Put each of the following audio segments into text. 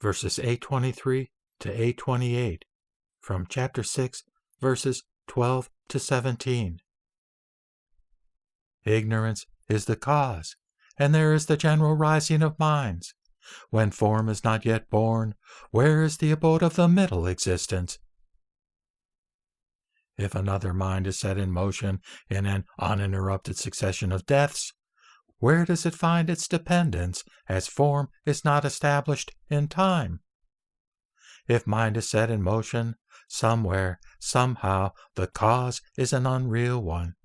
verses 823 to 828, from chapter 6, verses 12 to 17. Ignorance is the cause, and there is the general rising of minds. When form is not yet born, where is the abode of the middle existence? If another mind is set in motion in an uninterrupted succession of deaths, where does it find its dependence, as form is not established in time? If mind is set in motion, somewhere, somehow, the cause is an unreal one.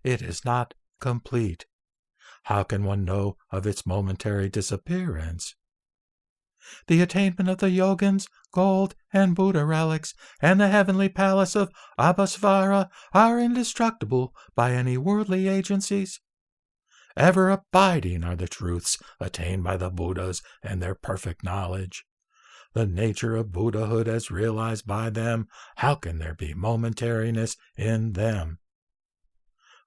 It is not complete. How can one know of its momentary disappearance? The attainment of the yogins, gold, and Buddha relics, and the heavenly palace of Abhasvara are indestructible by any worldly agencies. Ever abiding are the truths attained by the Buddhas and their perfect knowledge. The nature of Buddhahood as realized by them, how can there be momentariness in them?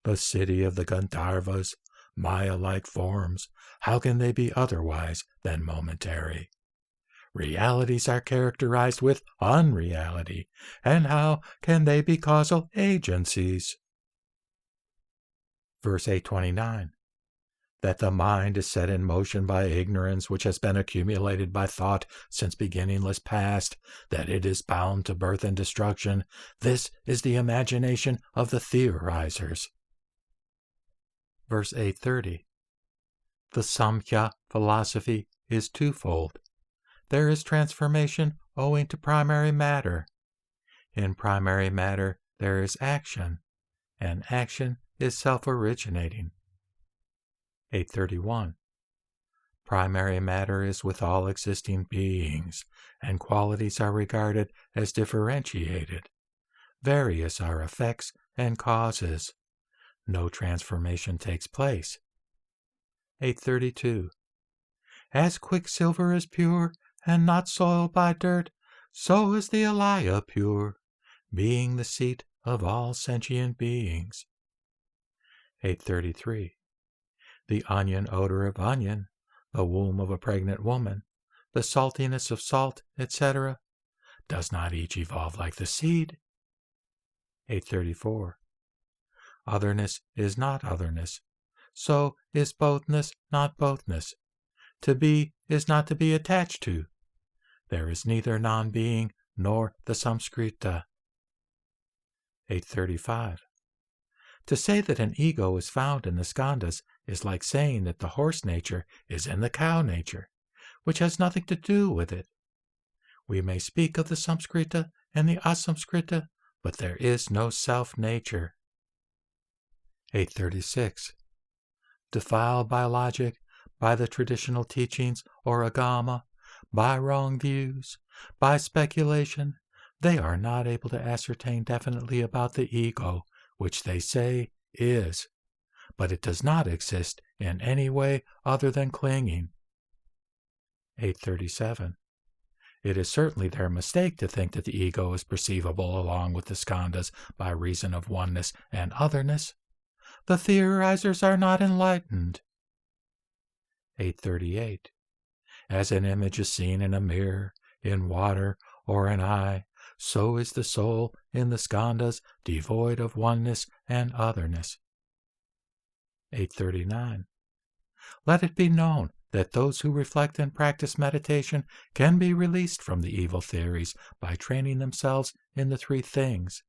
The city of the Gandharvas, Maya-like forms, how can they be otherwise than momentary? Realities are characterized with unreality, and how can they be causal agencies? Verse 829. That the mind is set in motion by ignorance which has been accumulated by thought since beginningless past, that it is bound to birth and destruction, this is the imagination of the theorizers. Verse 830. The Samkhya philosophy is twofold. There is transformation owing to primary matter. In primary matter there is action, and action is self-originating. 831. Primary matter is with all existing beings, and qualities are regarded as differentiated. Various are effects and causes. No transformation takes place. 832. As quicksilver is pure and not soiled by dirt, so is the alaya pure, being the seat of all sentient beings. 833. The onion odor of onion, the womb of a pregnant woman, the saltiness of salt, etc., does not each evolve like the seed? 834. Otherness is not otherness, so is bothness not bothness. To be is not to be attached to. There is neither non-being nor the samskrita. 835. To say that an ego is found in the skandhas is like saying that the horse nature is in the cow nature, which has nothing to do with it. We may speak of the samskrita and the asamskrita, but there is no self-nature. 836. Defiled by logic, by the traditional teachings or agama, by wrong views, by speculation, they are not able to ascertain definitely about the ego, which they say is, but it does not exist in any way other than clinging. 837. It is certainly their mistake to think that the ego is perceivable along with the skandhas by reason of oneness and otherness. The theorizers are not enlightened. 838. As an image is seen in a mirror, in water, or an eye, so is the soul in the skandhas devoid of oneness and otherness. 839. Let it be known that those who reflect and practice meditation can be released from the evil theories by training themselves in the three things: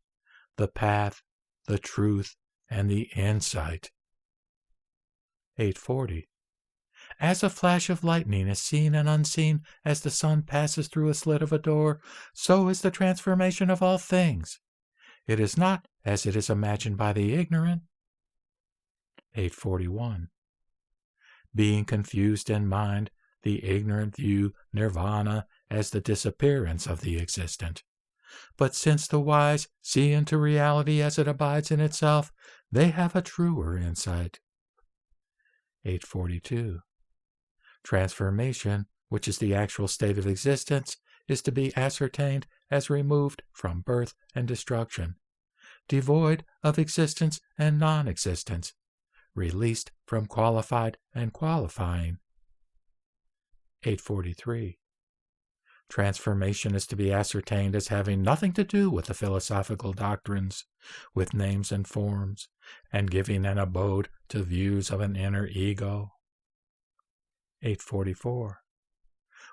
the path, the truth, and the insight. 840. As a flash of lightning is seen and unseen as the sun passes through a slit of a door, so is the transformation of all things. It is not as it is imagined by the ignorant. 841. Being confused in mind, the ignorant view nirvana as the disappearance of the existent. But since the wise see into reality as it abides in itself, they have a truer insight. 842. Transformation, which is the actual state of existence, is to be ascertained as removed from birth and destruction, devoid of existence and non-existence, released from qualified and qualifying. 843. Transformation is to be ascertained as having nothing to do with the philosophical doctrines, with names and forms, and giving an abode to views of an inner ego. 844.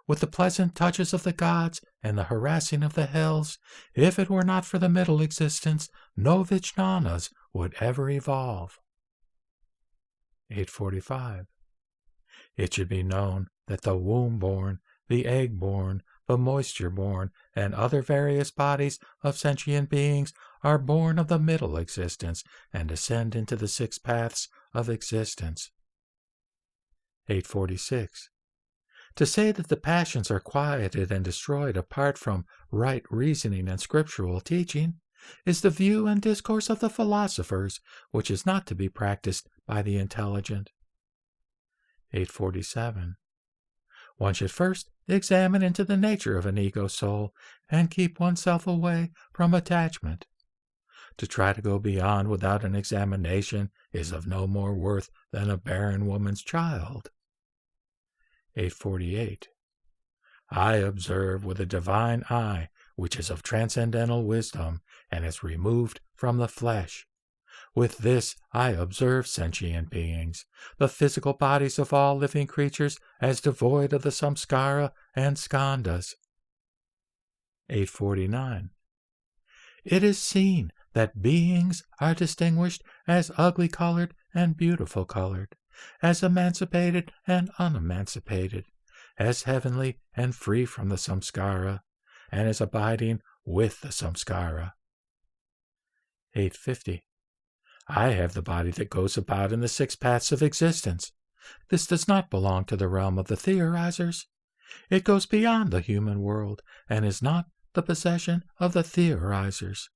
With the pleasant touches of the gods and the harassing of the hells, if it were not for the middle existence, no Vijnanas would ever evolve. 845. It should be known that the womb-born, the egg-born, the moisture-born, and other various bodies of sentient beings are born of the middle existence and descend into the 6 paths of existence. 846. To say that the passions are quieted and destroyed apart from right reasoning and scriptural teaching is the view and discourse of the philosophers, which is not to be practiced by the intelligent. 847. One should first examine into the nature of an ego soul and keep oneself away from attachment. To try to go beyond without an examination is of no more worth than a barren woman's child. 848. I observe with a divine eye, which is of transcendental wisdom and is removed from the flesh. With this I observe sentient beings, the physical bodies of all living creatures, as devoid of the samskara and skandhas. 849. It is seen that beings are distinguished as ugly-colored and beautiful-colored, as emancipated and unemancipated, as heavenly and free from the samskara, and as abiding with the samskara. 850. I have the body that goes about in the 6 paths of existence. This does not belong to the realm of the theorizers. It goes beyond the human world and is not the possession of the theorizers.